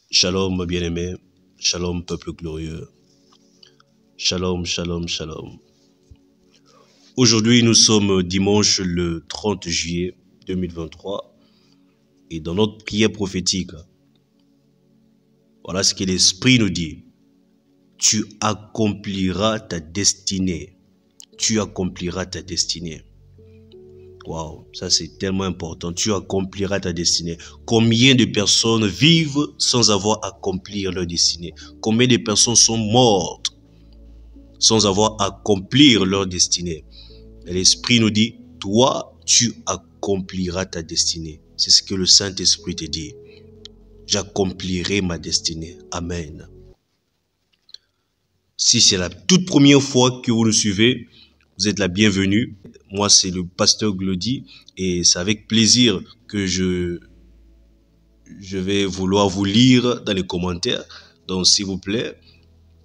Shalom bien-aimé, shalom peuple glorieux, shalom, shalom, shalom. Aujourd'hui nous sommes dimanche le 30 juillet 2023 et dans notre prière prophétique, voilà ce que l'Esprit nous dit. Tu accompliras ta destinée. Tu accompliras ta destinée. Waouh, ça c'est tellement important. Tu accompliras ta destinée. Combien de personnes vivent sans avoir accompli leur destinée? Combien de personnes sont mortes sans avoir accompli leur destinée? L'Esprit nous dit, toi, tu accompliras ta destinée. C'est ce que le Saint-Esprit te dit. J'accomplirai ma destinée. Amen. Si c'est la toute première fois que vous nous suivez, vous êtes la bienvenue. Moi, c'est le pasteur Glody et c'est avec plaisir que je vais vouloir vous lire dans les commentaires. Donc, s'il vous plaît,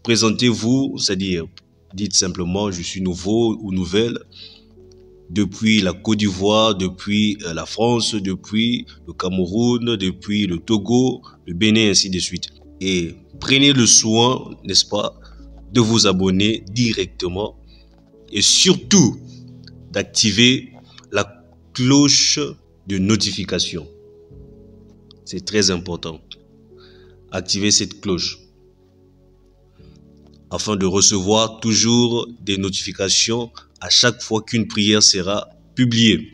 présentez-vous, c'est-à-dire, dites simplement, je suis nouveau ou nouvelle depuis la Côte d'Ivoire, depuis la France, depuis le Cameroun, depuis le Togo, le Bénin, ainsi de suite. Et prenez le soin, n'est-ce pas, de vous abonner directement et surtout d'activer la cloche de notification. C'est très important. Activez cette cloche afin de recevoir toujours des notifications à chaque fois qu'une prière sera publiée.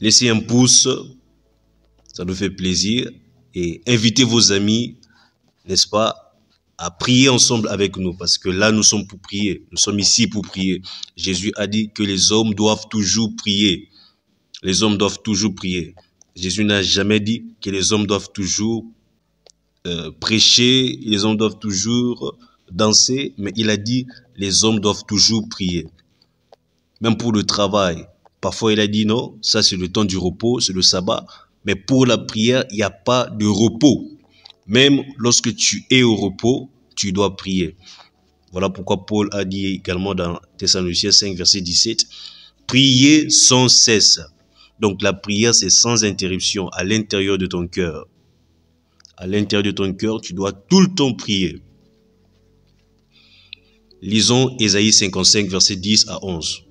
Laissez un pouce, ça nous fait plaisir, et invitez vos amis, n'est-ce pas, à prier ensemble avec nous, parce que là, nous sommes pour prier. Nous sommes ici pour prier. Jésus a dit que les hommes doivent toujours prier. Les hommes doivent toujours prier. Jésus n'a jamais dit que les hommes doivent toujours prêcher, les hommes doivent toujours danser, mais il a dit les hommes doivent toujours prier. Même pour le travail. Parfois, il a dit non, ça c'est le temps du repos, c'est le sabbat. Mais pour la prière, il n'y a pas de repos. Même lorsque tu es au repos, tu dois prier. Voilà pourquoi Paul a dit également dans Thessaloniciens 5, verset 17, priez sans cesse. Donc la prière, c'est sans interruption à l'intérieur de ton cœur. À l'intérieur de ton cœur, tu dois tout le temps prier. Lisons Ésaïe 55, verset 10 à 11.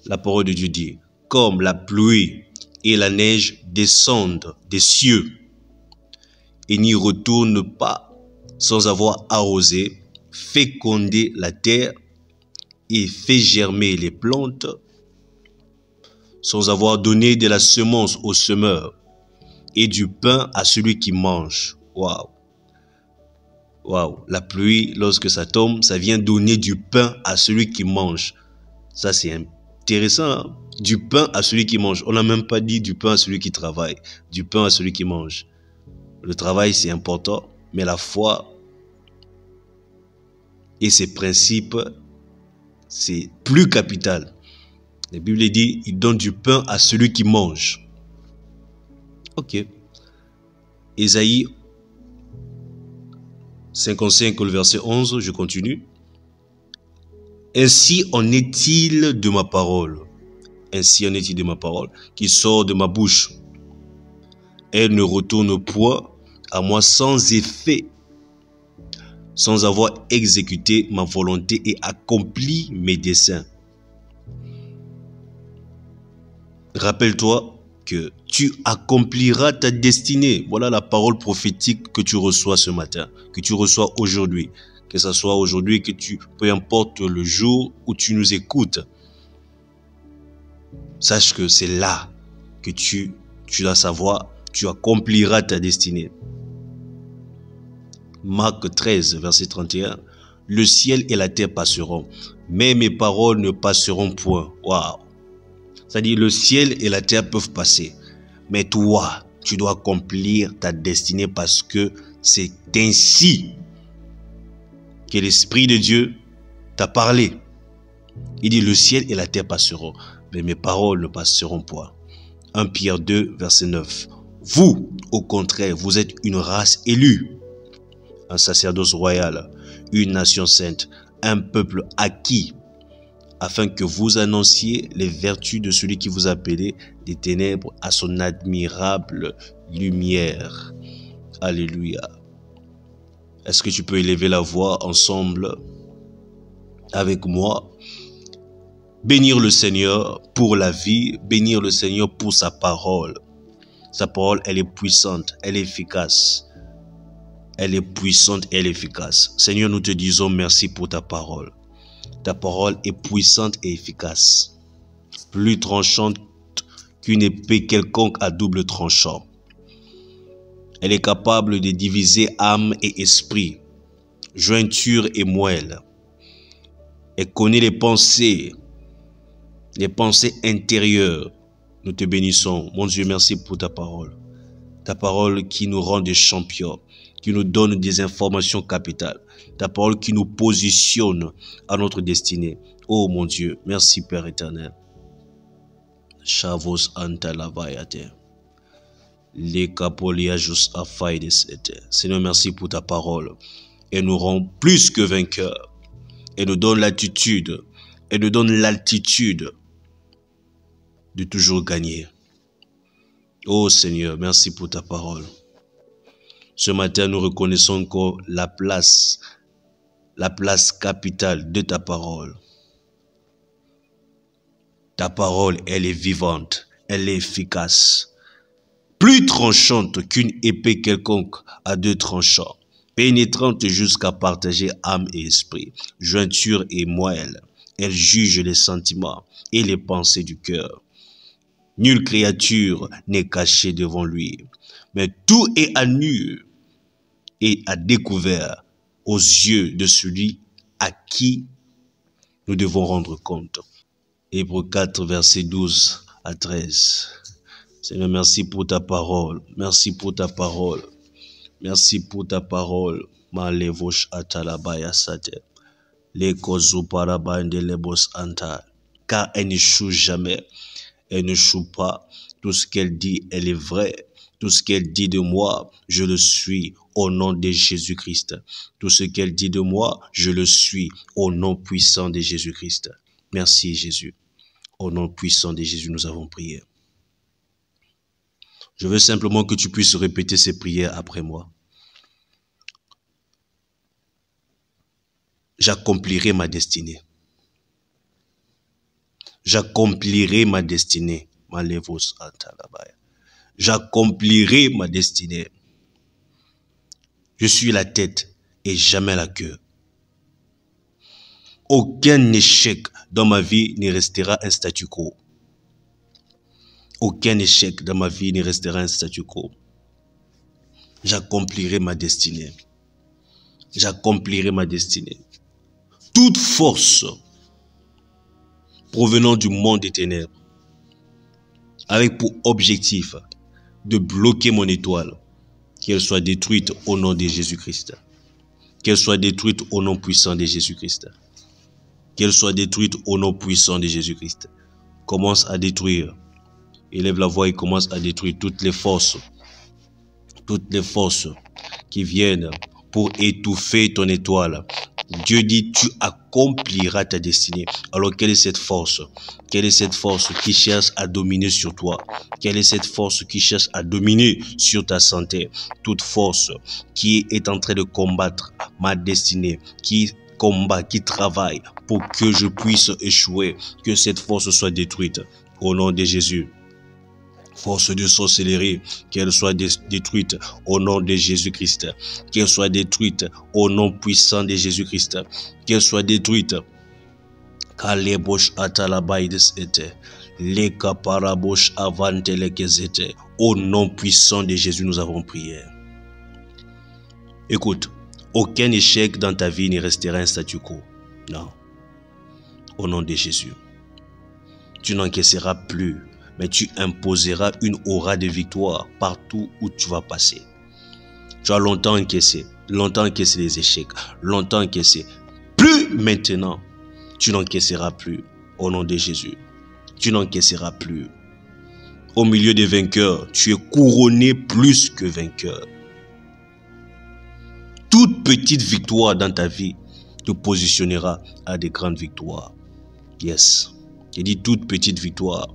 La parole de Dieu dit, comme la pluie et la neige descendent des cieux et n'y retournent pas sans avoir arrosé, fécondé la terre et fait germer les plantes, sans avoir donné de la semence au semeur et du pain à celui qui mange. Waouh! Waouh! La pluie, lorsque ça tombe, ça vient donner du pain à celui qui mange. Ça, c'est intéressant, hein? Du pain à celui qui mange. On n'a même pas dit du pain à celui qui travaille. Du pain à celui qui mange. Le travail, c'est important, mais la foi et ses principes, c'est plus capital. La Bible dit, il donne du pain à celui qui mange. Ok. Ésaïe 55, le verset 11, je continue. Ainsi en est-il de ma parole. Ainsi en est-il de ma parole qui sort de ma bouche. Elle ne retourne point à moi sans effet, sans avoir exécuté ma volonté et accompli mes desseins. Rappelle-toi que tu accompliras ta destinée. Voilà la parole prophétique que tu reçois ce matin, que tu reçois aujourd'hui. Que ce soit aujourd'hui, peu importe le jour où tu nous écoutes, sache que c'est là que tu dois savoir, tu accompliras ta destinée. Marc 13, verset 31. Le ciel et la terre passeront, mais mes paroles ne passeront point. Waouh! C'est-à-dire le ciel et la terre peuvent passer, mais toi, tu dois accomplir ta destinée parce que c'est ainsi que l'Esprit de Dieu t'a parlé. Il dit le ciel et la terre passeront, mais mes paroles ne passeront point. 1 Pierre 2, verset 9. Vous, au contraire, vous êtes une race élue, un sacerdoce royal, une nation sainte, un peuple acquis, afin que vous annonciez les vertus de celui qui vous a appelé des ténèbres à son admirable lumière. Alléluia. Est-ce que tu peux élever la voix ensemble avec moi? Bénir le Seigneur pour la vie, bénir le Seigneur pour sa parole. Sa parole, elle est puissante, elle est efficace. Elle est puissante et elle est efficace. Seigneur, nous te disons merci pour ta parole. Ta parole est puissante et efficace. Plus tranchante qu'une épée quelconque à double tranchant. Elle est capable de diviser âme et esprit, jointure et moelle. Elle connaît les pensées intérieures. Nous te bénissons. Mon Dieu, merci pour ta parole. Ta parole qui nous rend des champions, qui nous donne des informations capitales. Ta parole qui nous positionne à notre destinée. Oh mon Dieu, merci Père éternel. Shavos anta lavayate. Les capoliajus afaidesete. Seigneur, merci pour ta parole. Elle nous rend plus que vainqueurs. Elle nous donne l'attitude. Elle nous donne l'altitude de toujours gagner. Oh Seigneur, merci pour ta parole. Ce matin, nous reconnaissons encore la place capitale de ta parole. Ta parole, elle est vivante, elle est efficace. Plus tranchante qu'une épée quelconque à deux tranchants, pénétrante jusqu'à partager âme et esprit, jointure et moelle. Elle juge les sentiments et les pensées du cœur. Nulle créature n'est cachée devant lui, mais tout est à nu et à découvert aux yeux de celui à qui nous devons rendre compte. Hébreux 4, versets 12 à 13. Seigneur, merci pour ta parole. Merci pour ta parole. Merci pour ta parole. Malevosh atalabaya sate. Les kozu parabande lebos anta. Car elle n'échoue jamais. Elle n'échoue pas. Tout ce qu'elle dit, elle est vraie. Tout ce qu'elle dit de moi, je le suis au nom de Jésus-Christ. Tout ce qu'elle dit de moi, je le suis au nom puissant de Jésus-Christ. Merci Jésus. Au nom puissant de Jésus, nous avons prié. Je veux simplement que tu puisses répéter ces prières après moi. J'accomplirai ma destinée. J'accomplirai ma destinée. J'accomplirai ma destinée. Je suis la tête et jamais la queue. Aucun échec dans ma vie ne restera un statu quo. Aucun échec dans ma vie ne restera un statu quo. J'accomplirai ma destinée. J'accomplirai ma destinée. Toute force provenant du monde des ténèbres, avec pour objectif de bloquer mon étoile, qu'elle soit détruite au nom de Jésus-Christ. Qu'elle soit détruite au nom puissant de Jésus-Christ. Qu'elle soit détruite au nom puissant de Jésus-Christ. Commence à détruire. Élève la voix et commence à détruire toutes les forces qui viennent pour étouffer ton étoile. Dieu dit, tu accompliras ta destinée. Alors, quelle est cette force? Quelle est cette force qui cherche à dominer sur toi? Quelle est cette force qui cherche à dominer sur ta santé? Toute force qui est en train de combattre ma destinée, qui combat, qui travaille pour que je puisse échouer, que cette force soit détruite. Au nom de Jésus. Force de sorcellerie, qu'elle soit détruite au nom de Jésus-Christ. Qu'elle soit détruite au nom puissant de Jésus-Christ. Qu'elle soit détruite. Au nom puissant de Jésus, nous avons prié. Écoute, aucun échec dans ta vie ne restera un statu quo. Non. Au nom de Jésus. Tu n'encaisseras plus. Mais tu imposeras une aura de victoire partout où tu vas passer. Tu as longtemps encaissé les échecs, longtemps encaissé. Plus maintenant, tu n'encaisseras plus au nom de Jésus. Tu n'encaisseras plus. Au milieu des vainqueurs, tu es couronné plus que vainqueur. Toute petite victoire dans ta vie te positionnera à des grandes victoires. Yes. J'ai dit toute petite victoire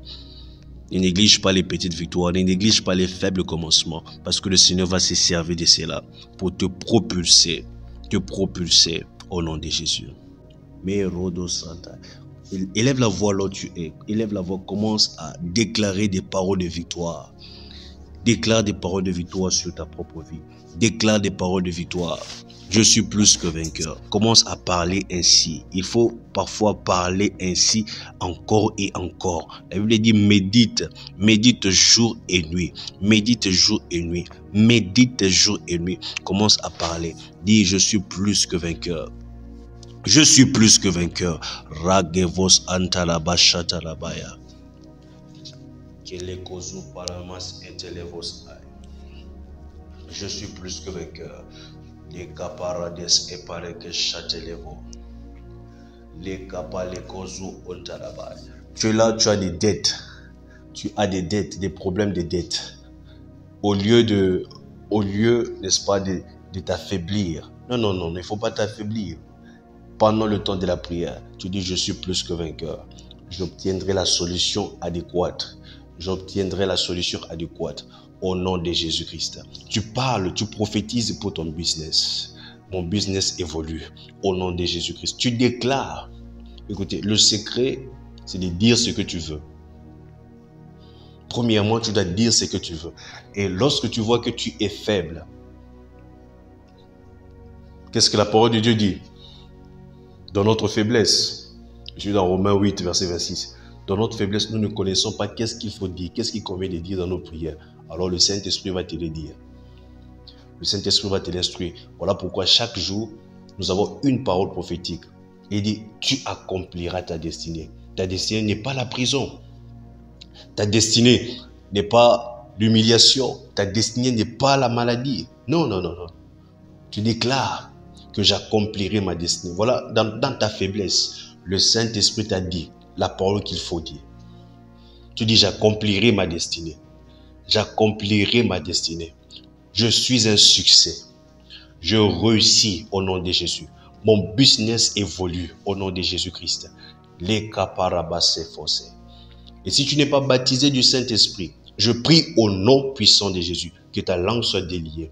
Ne néglige pas les petites victoires, ne néglige pas les faibles commencements, parce que le Seigneur va se servir de cela pour te propulser au nom de Jésus. Mais Rodo Santa, élève la voix là où tu es, élève la voix, commence à déclarer des paroles de victoire. Déclare des paroles de victoire sur ta propre vie. Déclare des paroles de victoire. Je suis plus que vainqueur. Commence à parler ainsi. Il faut parfois parler ainsi encore et encore. La Bible dit médite. Médite jour et nuit. Médite jour et nuit. Médite jour et nuit. Commence à parler. Dis, je suis plus que vainqueur. Je suis plus que vainqueur. Ragevos antalabashatalabaya. Je suis plus que vainqueur. Les caparades et pare que châtelevo. Les capalecosu ontarabaya. Tu es là, tu as des dettes. Tu as des dettes, des problèmes de dettes. Au lieu, n'est-ce pas, de t'affaiblir. Non, il ne faut pas t'affaiblir. Pendant le temps de la prière, tu dis, je suis plus que vainqueur. J'obtiendrai la solution adéquate. J'obtiendrai la solution adéquate au nom de Jésus-Christ. Tu parles, tu prophétises pour ton business. Mon business évolue au nom de Jésus-Christ. Tu déclares. Écoutez, le secret, c'est de dire ce que tu veux. Premièrement, tu dois dire ce que tu veux. Et lorsque tu vois que tu es faible, qu'est-ce que la parole de Dieu dit? Dans notre faiblesse, je suis dans Romains 8, verset 26. Dans notre faiblesse, nous ne connaissons pas qu'est-ce qu'il faut dire, qu'est-ce qu'il convient de dire dans nos prières. Alors le Saint-Esprit va te le dire. Le Saint-Esprit va te l'instruire. Voilà pourquoi chaque jour, nous avons une parole prophétique. Il dit, tu accompliras ta destinée. Ta destinée n'est pas la prison. Ta destinée n'est pas l'humiliation. Ta destinée n'est pas la maladie. Non. Tu déclares que j'accomplirai ma destinée. Voilà, dans ta faiblesse, le Saint-Esprit t'a dit la parole qu'il faut dire. Tu dis, j'accomplirai ma destinée. J'accomplirai ma destinée. Je suis un succès. Je réussis au nom de Jésus. Mon business évolue au nom de Jésus-Christ. Les caparabasses forcés. Et si tu n'es pas baptisé du Saint-Esprit, je prie au nom puissant de Jésus que ta langue soit déliée,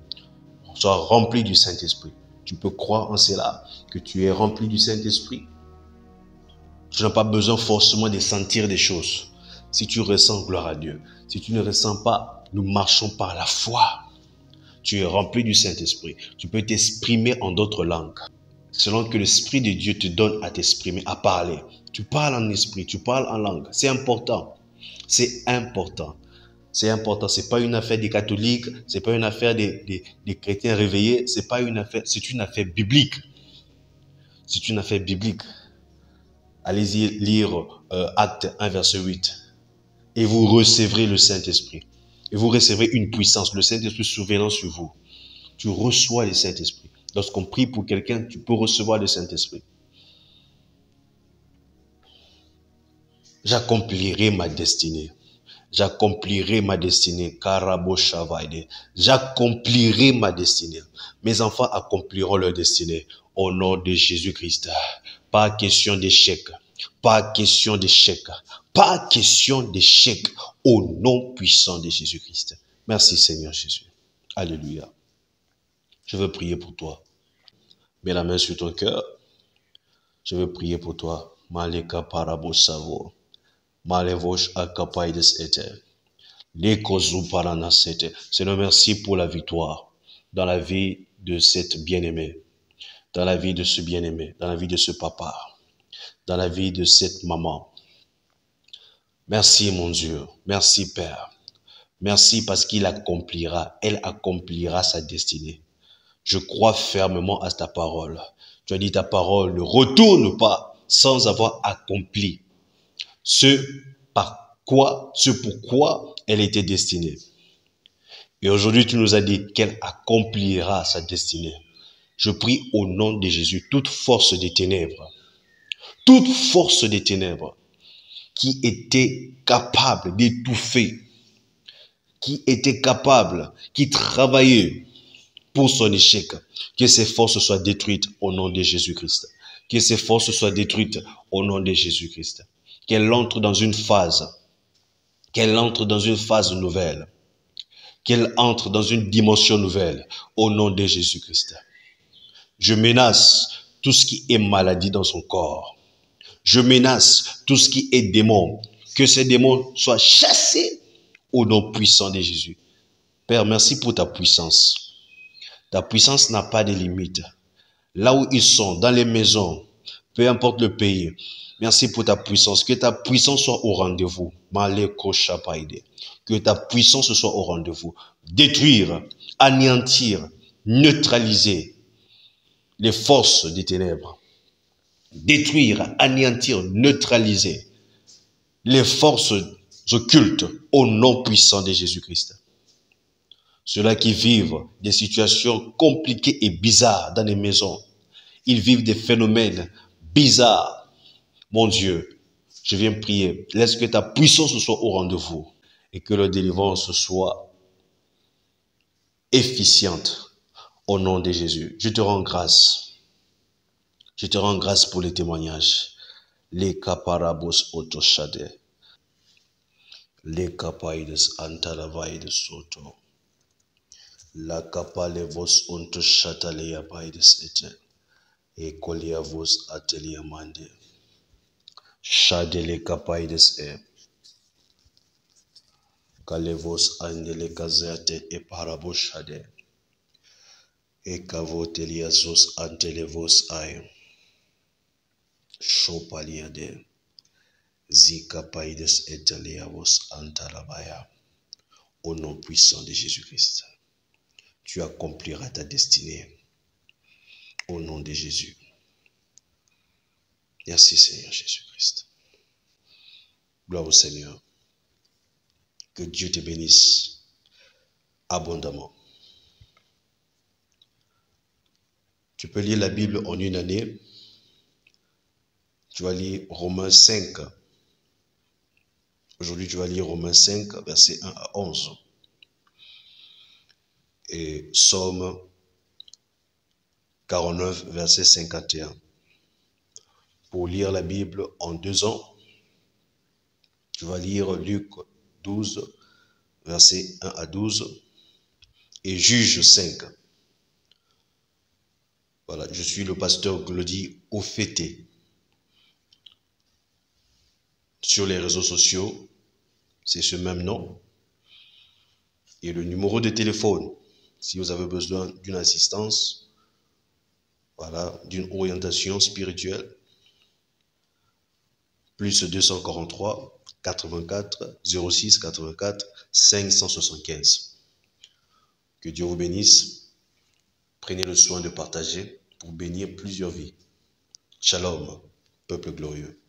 soit remplie du Saint-Esprit. Tu peux croire en cela, que tu es rempli du Saint-Esprit. Tu n'as pas besoin forcément de sentir des choses. Si tu ressens, gloire à Dieu. Si tu ne ressens pas, nous marchons par la foi. Tu es rempli du Saint-Esprit. Tu peux t'exprimer en d'autres langues. Selon que l'Esprit de Dieu te donne à t'exprimer, à parler. Tu parles en esprit, tu parles en langue. C'est important. C'est important. C'est important. C'est pas une affaire des catholiques. C'est pas une affaire des chrétiens réveillés. C'est pas une affaire. C'est une affaire biblique. C'est une affaire biblique. Allez-y lire Acte 1, verset 8. Et vous recevrez le Saint-Esprit. Et vous recevrez une puissance. Le Saint-Esprit survenant sur vous. Tu reçois le Saint-Esprit. Lorsqu'on prie pour quelqu'un, tu peux recevoir le Saint-Esprit. J'accomplirai ma destinée. J'accomplirai ma destinée. Karabo Shavaide. J'accomplirai ma destinée. Mes enfants accompliront leur destinée. Au nom de Jésus-Christ. Pas question d'échec. Pas question d'échec. Pas question d'échec. Au nom puissant de Jésus-Christ. Merci Seigneur Jésus. Alléluia. Je veux prier pour toi. Mets la main sur ton cœur. Je veux prier pour toi. Maleka parabo savo. Malevosh akapaides ete. Lekozu paranasete. Seigneur, merci pour la victoire dans la vie de cette bien-aimée, dans la vie de ce bien-aimé, dans la vie de ce papa, dans la vie de cette maman. Merci mon Dieu. Merci Père. Merci parce qu'il accomplira, elle accomplira sa destinée. Je crois fermement à ta parole. Tu as dit ta parole ne retourne pas sans avoir accompli ce pourquoi elle était destinée. Et aujourd'hui, tu nous as dit qu'elle accomplira sa destinée. Je prie au nom de Jésus, toute force des ténèbres qui était capable d'étouffer, qui travaillait pour son échec, que ces forces soient détruites au nom de Jésus-Christ. Que ces forces soient détruites au nom de Jésus-Christ. Qu'elle entre dans une phase qu'elle entre dans une phase nouvelle, qu'elle entre dans une dimension nouvelle, au nom de Jésus-Christ. Je menace tout ce qui est maladie dans son corps. Je menace tout ce qui est démon. Que ces démons soient chassés au nom puissant de Jésus. Père, merci pour ta puissance. Ta puissance n'a pas de limite. Là où ils sont, dans les maisons, peu importe le pays, merci pour ta puissance. Que ta puissance soit au rendez-vous. Que ta puissance soit au rendez-vous. Détruire, anéantir, neutraliser les forces des ténèbres. Détruire, anéantir, neutraliser les forces occultes au nom puissant de Jésus-Christ. Ceux-là qui vivent des situations compliquées et bizarres dans les maisons, ils vivent des phénomènes bizarres. Mon Dieu, je viens prier, laisse que ta puissance soit au rendez-vous et que leur délivrance soit efficiente au nom de Jésus. Je te rends grâce. Je te rends grâce pour les témoignages. Les kaparabos otoshade. Les kapaides antalavaides soto. La kapale vos ontoshataleya baides ete. E kolia vos atelia mande. Shade le kapaides e. Kale vos andele kazate e paraboshade. E kavotelia zos antele vos ai. Shopaliade. Zika paides etalia vos antalabaya. Au nom puissant de Jésus-Christ. Tu accompliras ta destinée. Au nom de Jésus. Merci Seigneur Jésus-Christ. Gloire au Seigneur. Que Dieu te bénisse abondamment. Tu peux lire la Bible en une année. Tu vas lire Romains 5. Aujourd'hui, tu vas lire Romains 5, versets 1 à 11. Et Psaume 49, verset 51. Pour lire la Bible en 2 ans, tu vas lire Luc 12, verset 1 à 12 et Juge 5. Voilà, je suis le pasteur Glody Ofete. Sur les réseaux sociaux, c'est ce même nom. Et le numéro de téléphone, si vous avez besoin d'une assistance, voilà, d'une orientation spirituelle, plus 243 84 06 84 575. Que Dieu vous bénisse. Prenez le soin de partager pour bénir plusieurs vies. Shalom, peuple glorieux.